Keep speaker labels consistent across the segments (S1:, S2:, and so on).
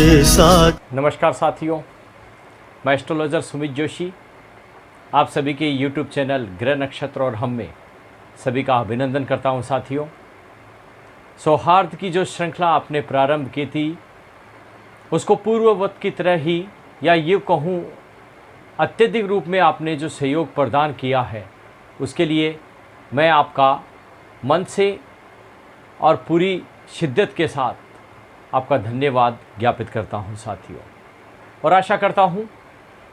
S1: साथ।
S2: नमस्कार साथियों, मैं एस्ट्रोलॉजर सुमित जोशी आप सभी के YouTube चैनल ग्रह नक्षत्र और हम में सभी का अभिनंदन करता हूं। साथियों, सौहार्द की जो श्रृंखला आपने प्रारंभ की थी उसको पूर्ववत की तरह ही, या ये कहूँ अत्यधिक रूप में आपने जो सहयोग प्रदान किया है उसके लिए मैं आपका मन से और पूरी शिद्दत के साथ आपका धन्यवाद ज्ञापित करता हूं साथियों। और आशा करता हूं,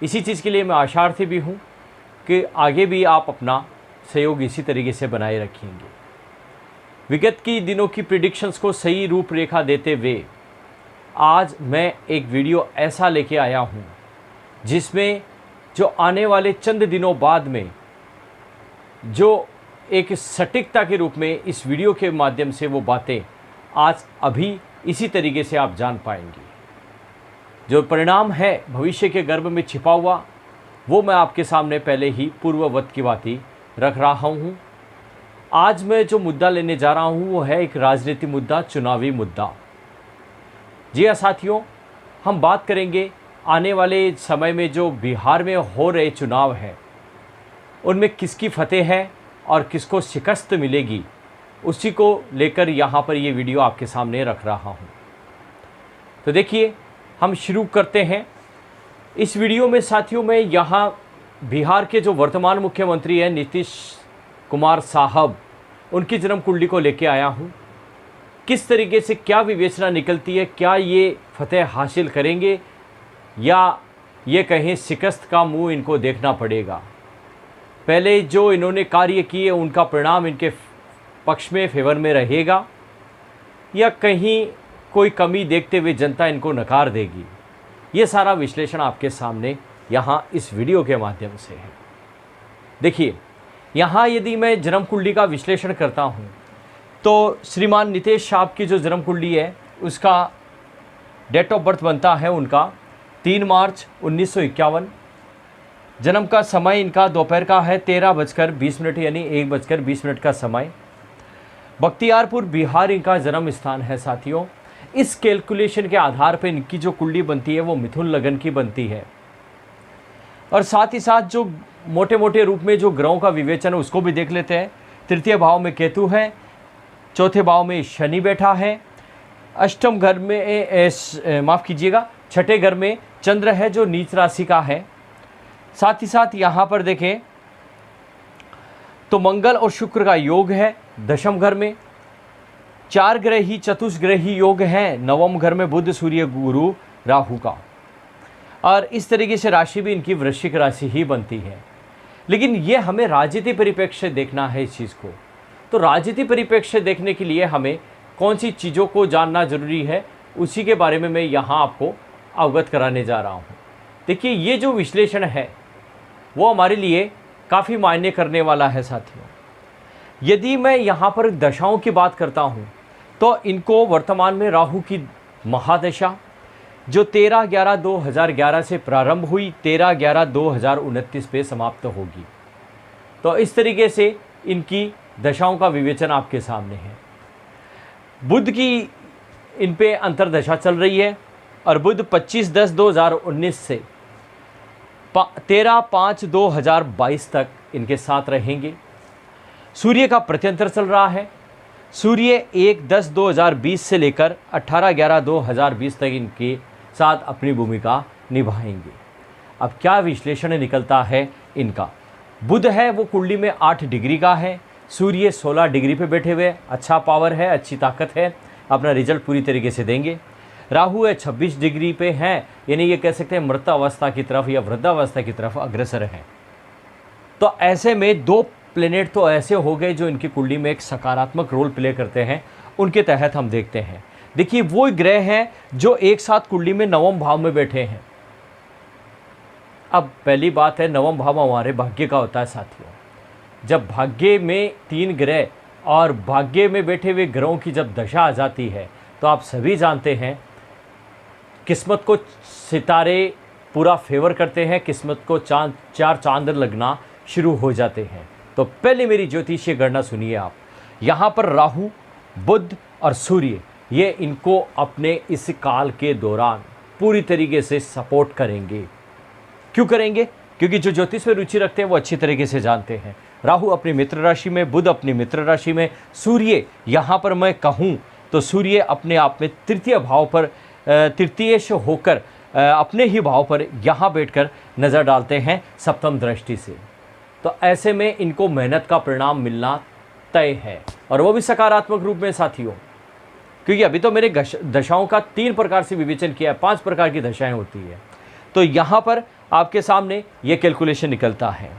S2: इसी चीज़ के लिए मैं आशार्थी भी हूं कि आगे भी आप अपना सहयोग इसी तरीके से बनाए रखेंगे। विगत की दिनों की प्रिडिक्शंस को सही रूपरेखा देते हुए आज मैं एक वीडियो ऐसा लेके आया हूं जिसमें जो आने वाले चंद दिनों बाद में जो एक सटीकता के रूप में इस वीडियो के माध्यम से वो बातें आज अभी इसी तरीके से आप जान पाएंगे। जो परिणाम है भविष्य के गर्भ में छिपा हुआ वो मैं आपके सामने पहले ही पूर्ववत की बातें रख रहा हूँ। आज मैं जो मुद्दा लेने जा रहा हूँ वो है एक राजनीति मुद्दा, चुनावी मुद्दा। जी हाँ साथियों, हम बात करेंगे आने वाले समय में जो बिहार में हो रहे चुनाव हैं उनमें किसकी फतेह है और किसको शिकस्त मिलेगी, उसी को लेकर यहाँ पर ये वीडियो आपके सामने रख रहा हूँ। तो देखिए, हम शुरू करते हैं इस वीडियो में। साथियों, मैं यहाँ बिहार के जो वर्तमान मुख्यमंत्री हैं नीतीश कुमार साहब, उनकी जन्म कुंडली को लेके आया हूँ। किस तरीके से क्या विवेचना निकलती है, क्या ये फतेह हासिल करेंगे या ये कहीं शिकस्त का मुंह इनको देखना पड़ेगा। पहले जो इन्होंने कार्य किए उनका परिणाम इनके पक्ष में, फेवर में रहेगा या कहीं कोई कमी देखते हुए जनता इनको नकार देगी। ये सारा विश्लेषण आपके सामने यहाँ इस वीडियो के माध्यम से है। देखिए, यहाँ यदि मैं जन्म कुंडली का विश्लेषण करता हूँ तो श्रीमान नीतीश साहब की जो जन्म कुंडली है उसका डेट ऑफ बर्थ बनता है उनका 3 मार्च 1951। जन्म का समय इनका दोपहर का है 13:20 यानी 1:20 का समय। बख्तियारपुर बिहार इनका जन्म स्थान है साथियों। इस कैलकुलेशन के आधार पर इनकी जो कुंडली बनती है वो मिथुन लगन की बनती है। और साथ ही साथ जो मोटे मोटे रूप में जो ग्रहों का विवेचन है उसको भी देख लेते हैं। तृतीय भाव में केतु है, चौथे भाव में शनि बैठा है, अष्टम घर में माफ़ कीजिएगा छठे घर में चंद्र है जो नीच राशि का है। साथ ही साथ यहाँ पर देखें तो मंगल और शुक्र का योग है दशम घर में। 4 ग्रही चतुष्ग्रही योग हैं नवम घर में, बुध सूर्य गुरु राहु का। और इस तरीके से राशि भी इनकी वृश्चिक राशि ही बनती है। लेकिन ये हमें राजनीति परिप्रेक्ष्य देखना है इस चीज़ को। तो राजनीति परिप्रेक्ष्य देखने के लिए हमें कौन सी चीज़ों को जानना जरूरी है, उसी के बारे में मैं यहाँ आपको अवगत कराने जा रहा हूँ। देखिए, ये जो विश्लेषण है वो हमारे लिए काफ़ी मायने करने वाला है साथियों। यदि मैं यहाँ पर दशाओं की बात करता हूँ तो इनको वर्तमान में राहु की महादशा जो 13/11/2011 से प्रारंभ हुई 13/11/2029 पे समाप्त होगी। तो इस तरीके से इनकी दशाओं का विवेचन आपके सामने है। बुध की इन पे अंतर्दशा चल रही है और बुध 25/10/2019 से 13/5/2022 तक इनके साथ रहेंगे। सूर्य का प्रत्यंतर चल रहा है। सूर्य 1/10/2020 से लेकर 18/11/2020 तक इनके साथ अपनी भूमिका निभाएंगे। अब क्या विश्लेषण निकलता है इनका। बुध है वो कुंडली में 8 डिग्री का है, सूर्य 16 डिग्री पे बैठे हुए, अच्छा पावर है, अच्छी ताकत है, अपना रिजल्ट पूरी तरीके से देंगे। राहु है 26 डिग्री पे हैं, यानी ये कह सकते हैं मृत अवस्था की तरफ या वृद्धावस्था की तरफ अग्रसर हैं। तो ऐसे में 2 प्लेनेट तो ऐसे हो गए जो इनकी कुंडली में एक सकारात्मक रोल प्ले करते हैं। उनके तहत हम देखते हैं, देखिए वो ग्रह हैं जो एक साथ कुंडली में नवम भाव में बैठे हैं। अब पहली बात है, नवम भाव हमारे भाग्य का होता है साथियों। जब भाग्य में 3 ग्रह और भाग्य में बैठे हुए ग्रहों की जब दशा आ जाती है तो आप सभी जानते हैं किस्मत को सितारे पूरा फेवर करते हैं, किस्मत को चार चांद लगना शुरू हो जाते हैं। तो पहले मेरी ज्योतिषीय गणना सुनिए आप। यहाँ पर राहु, बुध और सूर्य, ये इनको अपने इस काल के दौरान पूरी तरीके से सपोर्ट करेंगे। क्यों करेंगे? क्योंकि जो ज्योतिष में रुचि रखते हैं वो अच्छी तरीके से जानते हैं। राहु अपनी मित्र राशि में, बुध अपनी मित्र राशि में, सूर्य यहाँ पर मैं कहूँ तो सूर्य अपने आप में तृतीय भाव पर तृतीयेश होकर अपने ही भाव पर यहाँ बैठकर नज़र डालते हैं सप्तम दृष्टि से। तो ऐसे में इनको मेहनत का परिणाम मिलना तय है, और वो भी सकारात्मक रूप में साथियों। क्योंकि अभी तो मेरे दशाओं का 3 प्रकार से विवेचन किया है, 5 प्रकार की दशाएं होती है। तो यहाँ पर आपके सामने ये कैलकुलेशन निकलता है।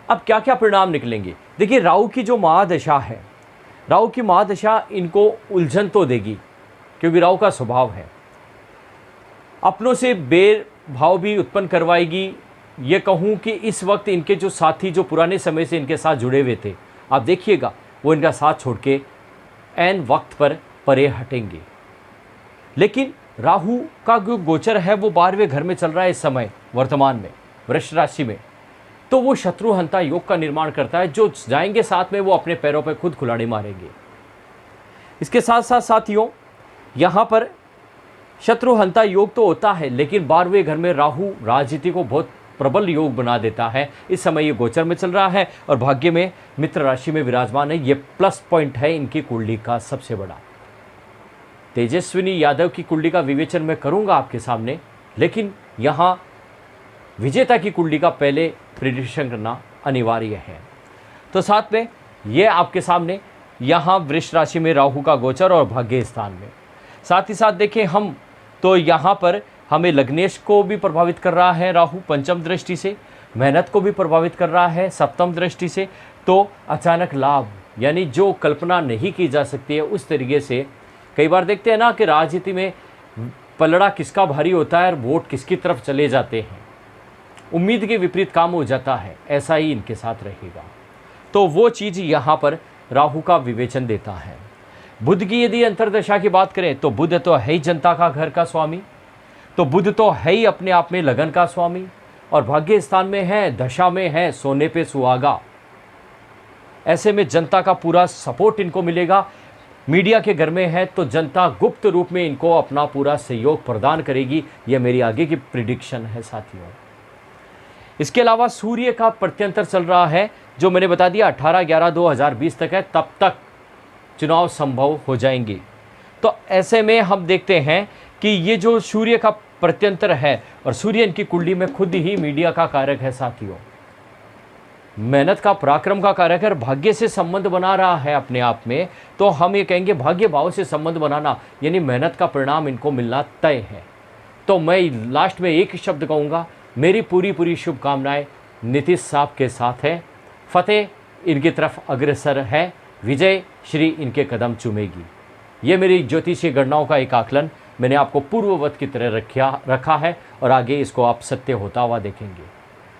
S2: अब क्या क्या परिणाम निकलेंगे? देखिए, राहु की जो महादशा है, राहु की महादशा इनको उलझन तो देगी, क्योंकि राहु का स्वभाव है, अपनों से बेर भाव भी उत्पन्न करवाएगी। ये कहूँ कि इस वक्त इनके जो साथी जो पुराने समय से इनके साथ जुड़े हुए थे, आप देखिएगा वो इनका साथ छोड़ के ऐन वक्त पर परे हटेंगे। लेकिन राहु का जो गोचर है वो 12वें घर में चल रहा है इस समय वर्तमान में वृष राशि में, तो वो शत्रुहंता योग का निर्माण करता है। जो जाएंगे साथ में वो अपने पैरों पर खुद कुल्हाड़ी मारेंगे। इसके साथ साथ साथियों, यहाँ पर शत्रुहंता योग तो होता है, लेकिन 12वें घर में राहु राजनीति को बहुत प्रबल योग बना देता है। इस समय ये गोचर में चल रहा है और भाग्य में मित्र राशि में विराजमान है। ये प्लस पॉइंट है इनकी कुंडली का सबसे बड़ा। तेजस्विनी यादव की कुंडली का विवेचन मैं करूंगा आपके सामने, लेकिन यहाँ विजेता की कुंडली का पहले प्रिडिक्शन करना अनिवार्य है। तो साथ में ये आपके सामने यहाँ वृष राशि में राहु का गोचर और भाग्य स्थान में, साथ ही साथ देखें हम तो यहाँ पर हमें लग्नेश को भी प्रभावित कर रहा है राहु पंचम दृष्टि से, मेहनत को भी प्रभावित कर रहा है सप्तम दृष्टि से। तो अचानक लाभ, यानी जो कल्पना नहीं की जा सकती है उस तरीके से, कई बार देखते हैं ना कि राजनीति में पलड़ा किसका भारी होता है और वोट किसकी तरफ चले जाते हैं, उम्मीद के विपरीत काम हो जाता है। ऐसा ही इनके साथ रहेगा। तो वो चीज़ यहाँ पर राहु का विवेचन देता है। बुध की यदि अंतर्दशा की बात करें तो बुध तो है ही जनता का घर का स्वामी, तो बुध तो है ही अपने आप में लगन का स्वामी, और भाग्य स्थान में है, दशा में है, सोने पे सुहागा। ऐसे में जनता का पूरा सपोर्ट इनको मिलेगा। मीडिया के घर में है तो जनता गुप्त रूप में इनको अपना पूरा सहयोग प्रदान करेगी। यह मेरी आगे की प्रिडिक्शन है साथियों। इसके अलावा सूर्य का प्रत्यंतर चल रहा है, जो मैंने बता दिया 18/11/2020 तक है, तब तक चुनाव संभव हो जाएंगे। तो ऐसे में हम देखते हैं कि ये जो सूर्य का प्रत्यंतर है, और सूर्य इनकी कुंडली में खुद ही मीडिया का कारक है साथियों, मेहनत का पराक्रम का कारक है, भाग्य से संबंध बना रहा है अपने आप में। तो हम ये कहेंगे भाग्य भाव से संबंध बनाना, यानी मेहनत का परिणाम इनको मिलना तय है। तो मैं लास्ट में एक ही शब्द कहूँगा, मेरी पूरी शुभकामनाएं नीतीश साहब के साथ है। फतेह इनकी तरफ अग्रसर है, विजय श्री इनके कदम चूमेगी। ये मेरी ज्योतिषीय गणनाओं का एक आकलन मैंने आपको पूर्ववत की तरह रखा है, और आगे इसको आप सत्य होता हुआ देखेंगे।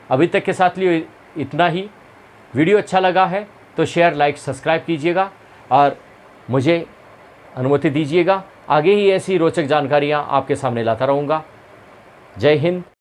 S2: अभी तक के साथ लिए इतना ही। वीडियो अच्छा लगा है तो शेयर, लाइक, सब्सक्राइब कीजिएगा और मुझे अनुमति दीजिएगा। आगे ही ऐसी रोचक जानकारियाँ आपके सामने लाता रहूँगा। जय हिंद।